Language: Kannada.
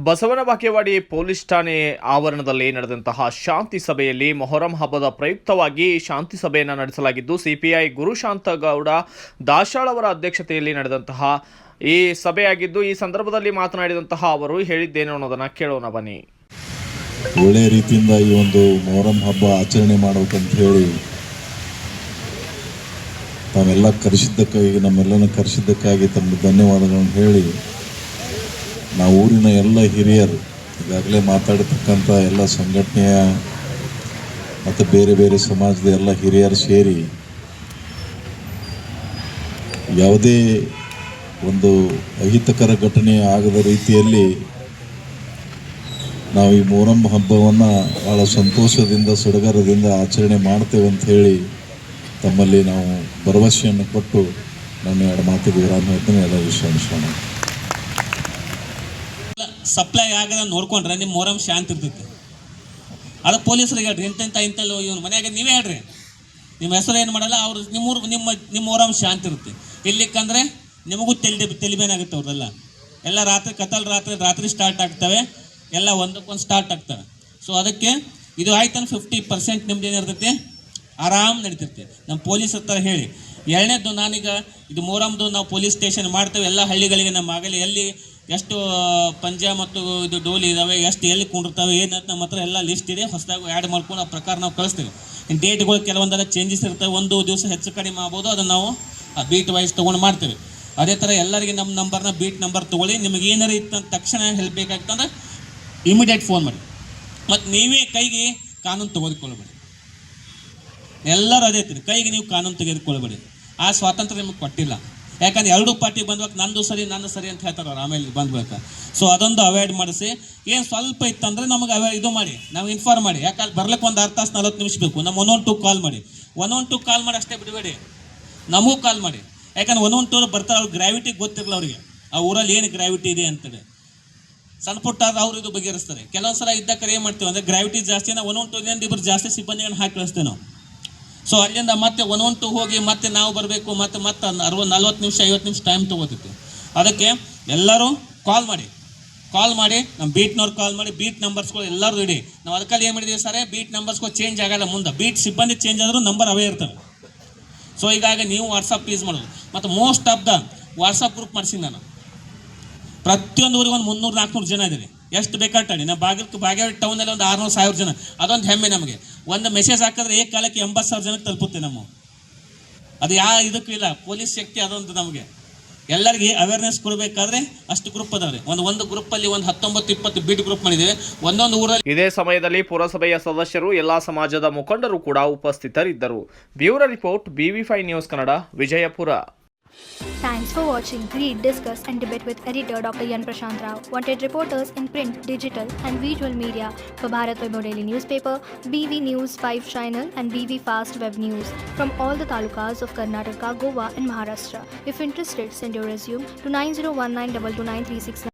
ಬಸವನ ಬಾಗೇವಾಡಿ ಪೊಲೀಸ್ ಠಾಣೆ ಆವರಣದಲ್ಲಿ ನಡೆದಂತಹ ಶಾಂತಿ ಸಭೆಯಲ್ಲಿ ಮೊಹರಂ ಹಬ್ಬದ ಪ್ರಯುಕ್ತವಾಗಿ ಶಾಂತಿ ಸಭೆಯನ್ನು ನಡೆಸಲಾಗಿದ್ದು ಸಿಪಿಐ ಗುರುಶಾಂತಗೌಡ ದಾಶಾಳ್ ಅವರ ಅಧ್ಯಕ್ಷತೆಯಲ್ಲಿ ನಡೆದಂತಹ ಈ ಸಭೆಯಾಗಿದ್ದು ಈ ಸಂದರ್ಭದಲ್ಲಿ ಮಾತನಾಡಿದಂತಹ ಅವರು ಹೇಳಿದ್ದೇನು ಅನ್ನೋದನ್ನ ಕೇಳೋಣ ಬನ್ನಿ. ಒಳ್ಳೆಯ ರೀತಿಯಿಂದ ಈ ಒಂದು ಮೊಹರಂ ಹಬ್ಬ ಆಚರಣೆ ಮಾಡಬೇಕಂತ ಹೇಳಿ ತಾವೆಲ್ಲ ಕರೆಸಿದ್ದಕ್ಕಾಗಿ ನಮ್ಮೆಲ್ಲನ ಕರೆಸಿದ್ದಕ್ಕಾಗಿ ತಮ್ಮ ಧನ್ಯವಾದಗಳನ್ನು ಹೇಳಿ ನಾವು ಊರಿನ ಎಲ್ಲ ಹಿರಿಯರು ಈಗಾಗಲೇ ಮಾತಾಡತಕ್ಕಂಥ ಎಲ್ಲ ಸಂಘಟನೆಯ ಮತ್ತು ಬೇರೆ ಬೇರೆ ಸಮಾಜದ ಎಲ್ಲ ಹಿರಿಯರು ಸೇರಿ ಯಾವುದೇ ಒಂದು ಅಹಿತಕರ ಘಟನೆ ಆಗದ ರೀತಿಯಲ್ಲಿ ನಾವು ಈ ಮೊಹರಂ ಹಬ್ಬವನ್ನು ಭಾಳ ಸಂತೋಷದಿಂದ ಸಡಗರದಿಂದ ಆಚರಣೆ ಮಾಡ್ತೇವೆ ಅಂತ ಹೇಳಿ ತಮ್ಮಲ್ಲಿ ನಾವು ಭರವಸೆಯನ್ನು ಕೊಟ್ಟು ನನ್ನ ಎರಡು ಮಾತಿಗೆ ವಿರಾಮ ಹೇಳ್ತೇನೆ. ಎಲ್ಲ ವಿಶ್ವಾಸ ಸಪ್ಲೈ ಆಗದ ನೋಡ್ಕೊಂಡ್ರೆ ನಿಮ್ಮ ಮೊಹರಂ ಶಾಂತಿ ಇರ್ತೈತಿ. ಅದು ಪೊಲೀಸರಿಗೆ ಹೇಳ್ರಿ, ಇಂಥಲ್ಲೋ ಇವನು ಮನೆಯಾಗ ನೀವೇ ಹೇಳ್ರಿ, ನಿಮ್ಮ ಹೆಸರು ಏನು ಮಾಡಲ್ಲ, ಅವ್ರು ನಿಮ್ಮ ಮೊಹರಂ ಶಾಂತಿ ಇರುತ್ತೆ. ಇಲ್ಲಿಕ್ಕಂದ್ರೆ ನಿಮಗೂ ತೆಲಿಬೇನಾಗುತ್ತೆ. ಅವ್ರದೆಲ್ಲ ಎಲ್ಲ ರಾತ್ರಿ ಸ್ಟಾರ್ಟ್ ಆಗ್ತವೆ, ಎಲ್ಲ ಒಂದಕ್ಕೊಂದು ಸ್ಟಾರ್ಟ್ ಆಗ್ತವೆ. ಸೊ ಅದಕ್ಕೆ ಇದು ಆಯ್ತಂದ್ರೆ 50% ನಿಮ್ದು ಏನಿರ್ತೈತಿ ಆರಾಮ್ ನಡೀತಿರ್ತೀವಿ. ನಮ್ಮ ಪೊಲೀಸ್ ಹತ್ರ ಹೇಳಿ. ಎರಡನೇದು, ನಾನೀಗ ಇದು ಮೊಹರಂದು ನಾವು ಪೊಲೀಸ್ ಸ್ಟೇಷನ್ ಮಾಡ್ತೇವೆ. ಎಲ್ಲ ಹಳ್ಳಿಗಳಿಗೆ ನಮ್ಮ ಆಗಲಿ ಎಲ್ಲಿ ಎಷ್ಟು ಪಂಜ ಮತ್ತು ಇದು ಡೋಲಿ ಇದ್ದಾವೆ, ಎಷ್ಟು ಎಲ್ಲಿ ಕುಂಡಿರ್ತವೆ ಏನಂತ ನಮ್ಮ ಹತ್ರ ಎಲ್ಲ ಲಿಸ್ಟ್ ಇದೆ. ಹೊಸದಾಗಿ ಆ್ಯಡ್ ಮಾಡ್ಕೊಂಡು ಆ ಪ್ರಕಾರ ನಾವು ಕಳಿಸ್ತೇವೆ. ಡೇಟ್ಗಳು ಕೆಲವೊಂದೆಲ್ಲ ಚೇಂಜಸ್ ಇರ್ತವೆ, ಒಂದು ದಿವಸ ಹೆಚ್ಚು ಕಡಿಮೆ ಆಗ್ಬೋದು. ಅದನ್ನು ನಾವು ಬೀಟ್ ವೈಸ್ ತೊಗೊಂಡು ಮಾಡ್ತೇವೆ. ಅದೇ ಥರ ಎಲ್ಲರಿಗೆ ನಮ್ಮ ನಂಬರ್ನ ಬೀಟ್ ನಂಬರ್ ತೊಗೊಳ್ಳಿ. ನಿಮಗೆ ಏನಾರು ಇತ್ತು ತಕ್ಷಣ ಹೆಲ್ಪ್ ಬೇಕಾಗ್ತಂದ್ರೆ ಇಮಿಡಿಯೇಟ್ ಫೋನ್ ಮಾಡಿ. ಮತ್ತು ನೀವೇ ಕೈಗೆ ಕಾನೂನು ತೆಗೆದುಕೊಳ್ಬೇಡಿ. ಎಲ್ಲರೂ ಅದೇ ಇರ್ತೀರಿ, ಕೈಗೆ ನೀವು ಕಾನೂನು ತೆಗೆದುಕೊಳ್ಬೇಡಿ. ಆ ಸ್ವಾತಂತ್ರ್ಯ ನಿಮಗೆ ಕೊಟ್ಟಿಲ್ಲ. ಯಾಕಂದ್ರೆ ಎರಡೂ ಪಾರ್ಟಿ ಬಂದ್ಬೇಕು, ನಂದು ಸರಿ ಅಂತ ಹೇಳ್ತಾರೆ ಅವ್ರು ಆಮೇಲೆ ಬಂದ್ಬೇಕು. ಸೊ ಅದೊಂದು ಅವಾಯ್ಡ್ ಮಾಡಿಸಿ. ಏನು ಸ್ವಲ್ಪ ಇತ್ತಂದರೆ ನಮಗೆ ಇದು ಮಾಡಿ, ನಾವು ಇನ್ಫಾರ್ಮ್ ಮಾಡಿ. ಯಾಕಂದ್ರೆ ಬರ್ಲಿಕ್ಕೆ ಒಂದು ಅರ್ಧ ತಾಸು 40 ನಿಮಿಷ ಬೇಕು. ನಮ್ಮ 112 ಕಾಲ್ ಮಾಡಿ. 112 ಕಾಲ್ ಮಾಡಿ ಅಷ್ಟೇ ಬಿಡಬೇಡಿ, ನಮಗೂ ಕಾಲ್ ಮಾಡಿ. ಯಾಕಂದ್ರೆ 112 ಬರ್ತಾರೆ, ಅವ್ರಿಗೆ ಗ್ರಾವಿಟಿ ಗೊತ್ತಿರಲ್ಲ ಅವರಿಗೆ, ಆ ಊರಲ್ಲಿ ಏನು ಗ್ರಾವಿಟಿ ಇದೆ ಅಂತೇಳಿ. ಸಣ್ಣ ಪುಟ್ಟ ಅವ್ರು ಇದು ಬಗೆಹರಿಸ್ತಾರೆ. ಕೆಲವೊಂದು ಸಲ ಇದ್ದಕ್ಕೆ ಏನು ಮಾಡ್ತೀವಿ ಅಂದರೆ ಗ್ರಾವಿಟಿ ಜಾಸ್ತಿ, ನಾವು 112 ಇಬ್ಬರು ಜಾಸ್ತಿ ಸಿಬ್ಬಂದಿಗಳನ್ನು ಹಾಕಿ ಕಳಿಸ್ತೇವೆ ನಾವು. ಸೊ ಅಲ್ಲಿಂದ ಮತ್ತೆ 112 ಹೋಗಿ ಮತ್ತೆ ನಾವು ಬರಬೇಕು, ಮತ್ತೆ 40 ನಿಮಿಷ 50 ನಿಮಿಷ ಟೈಮ್ ತೊಗೋತಿತ್ತು. ಅದಕ್ಕೆ ಎಲ್ಲರೂ ಕಾಲ್ ಮಾಡಿ ನಮ್ಮ ಬೀಟ್ನವ್ರು ಕಾಲ್ ಮಾಡಿ. ಬೀಟ್ ನಂಬರ್ಸ್ಗಳು ಎಲ್ಲರೂ ಇಡಿ. ನಾವು ಅದಕ್ಕಲ್ಲಿ ಏನು ಮಾಡಿದ್ದೀವಿ ಸರ್, ಬೀಟ್ ನಂಬರ್ಸ್ಗಳು ಚೇಂಜ್ ಆಗಲ್ಲ. ಮುಂದೆ ಬೀಟ್ ಸಿಬ್ಬಂದಿ ಚೇಂಜ್ ಆದರೂ ನಂಬರ್ ಅವೇ ಇರ್ತವೆ. ಸೊ ಹೀಗಾಗಿ ನೀವು ವಾಟ್ಸಪ್ ಯೂಸ್ ಮಾಡೋದು. ಮತ್ತು most of the WhatsApp group ಮಾಡಿಸಿನಿ ನಾನು. ಪ್ರತಿಯೊಂದು ಊರಿಗೆ ಒಂದು 300-400 ಜನ ಇದ್ದೀರಿ. ಎಷ್ಟು ಬೇಕಾಗ್ತಾಡಿ. ನಾವು ಬಾಗೇವಾಡಿ ಟೌನಲ್ಲಿ ಒಂದು 600,000 ಜನ. ಅದೊಂದು ಹೆಮ್ಮೆ ನಮಗೆ. ಒಂದು ಮೆಸೇಜ್ ಹಾಕಿದ್ರೆ ಕಾಲಕ್ಕೆ 80,000 ಜನಕ್ಕೆ ತಲುಪುತ್ತೆ ನಮ್ಮ. ಅದು ಇದಕ್ಕೂ ಇಲ್ಲ. ಪೊಲೀಸ್ ಶಕ್ತಿ ಅದೊಂದು ನಮಗೆ. ಎಲ್ಲರಿಗೆ ಅವೇರ್ನೆಸ್ ಕೊಡಬೇಕಾದ್ರೆ ಅಷ್ಟು ಗ್ರೂಪ್ ಅದಾವೆ. ಒಂದು ಗ್ರೂಪಲ್ಲಿ ಒಂದು 19-20 ಬೀಟ್ ಗ್ರೂಪ್ ಮಾಡಿದ್ದೇವೆ ಒಂದೊಂದು ಊರಲ್ಲಿ. ಇದೇ ಸಮಯದಲ್ಲಿ ಪುರಸಭೆಯ ಸದಸ್ಯರು, ಎಲ್ಲಾ ಸಮಾಜದ ಮುಖಂಡರು ಕೂಡ ಉಪಸ್ಥಿತರಿದ್ದರು. Bureau report, BV5 news Kannada, Vijayapura. Thanks for watching. Read, discuss and debate with editor Dr. Yan Prashant Rao. Wanted reporters in print, digital and visual media for Bharat Vaibhav Daily Newspaper, BV News 5 Channel and BV Fast Web News from all the talukas of Karnataka, Goa and Maharashtra. If interested, send your resume to 9019229369.